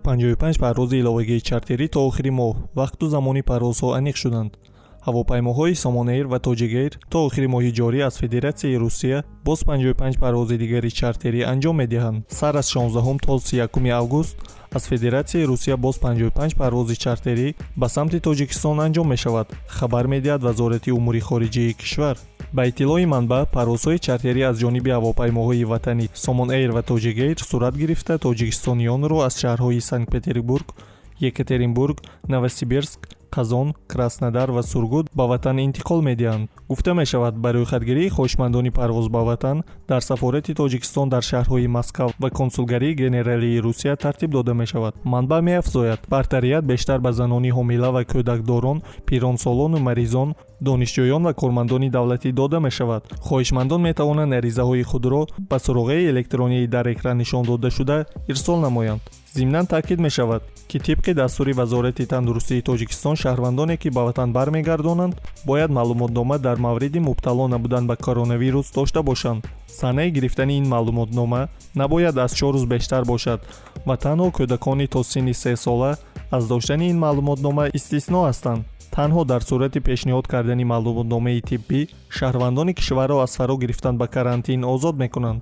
155 парвози иловагии чартери то охири моҳ вақту замони парвозҳо аниқ шуданд. ҳавопаймоҳои Somon-Air ва Tojik-Air то охири моҳи ҷорӣ аз Федератсияи Русия боз 55 парвози дигари чартерӣ анҷом медиҳанд. Сар аз 16 то 31 август аз Федератсияи Русия боз 55 парвози чартерӣ ба самти Тоҷикистон анҷом мешавад, хабар медиҳад Вазорати умури хориҷии кишвар. ба иттилои манбаъ, парвозҳои чартерӣ аз ҷониби ҳавопаймоҳои ватанӣ Somon-Air ва Tojik-Air сурат гирифта тоҷикистониёнро аз шаҳрҳои Санкт-Петербург, Екатеринбург, Новосибирск, Қазон, Краснодар ва Сургут ба ватан интиқол медиҳанд. гуфта мешавад ба рӯйхатгирии хоҳишмандони парвоз ба ватан дар сафорати Тоҷикистон дар шаҳрҳои Москав ва консулгарии генералии Русия тартиб дода мешавад. манбаъ меафзояд, бартарият бештар ба занони ҳомила ва кӯдакдорон, пиронсолону маризон, донишҷӯён ва кормандони давлатӣ дода мешавад. хоҳишмандон метавонанд аризаҳои худро ба суроғаи электронии дар экран нишон дода шуда ирсол намоянд. зимнан таъкид мешавад, ки тибқи дастури Вазорати тандурустии Тоҷикистон шаҳрвандоне ки ба ватан бармегардонанд бояд маълумотнома дар мавриди мубтало набудан ба коронавирус дошта бошанд. санаи гирифтани ин маълумотнома набояд аз 4 рӯз бештар бошад ва танҳо кӯдакони то синни 3 сола аз доштани ин маълумотнома истисно ҳастанд. танҳо дар сурати пешниҳод кардани маълумотномаи тиббӣ шаҳрвандони кишварро аз фаро гирифтан ба карантин озод мекунанд.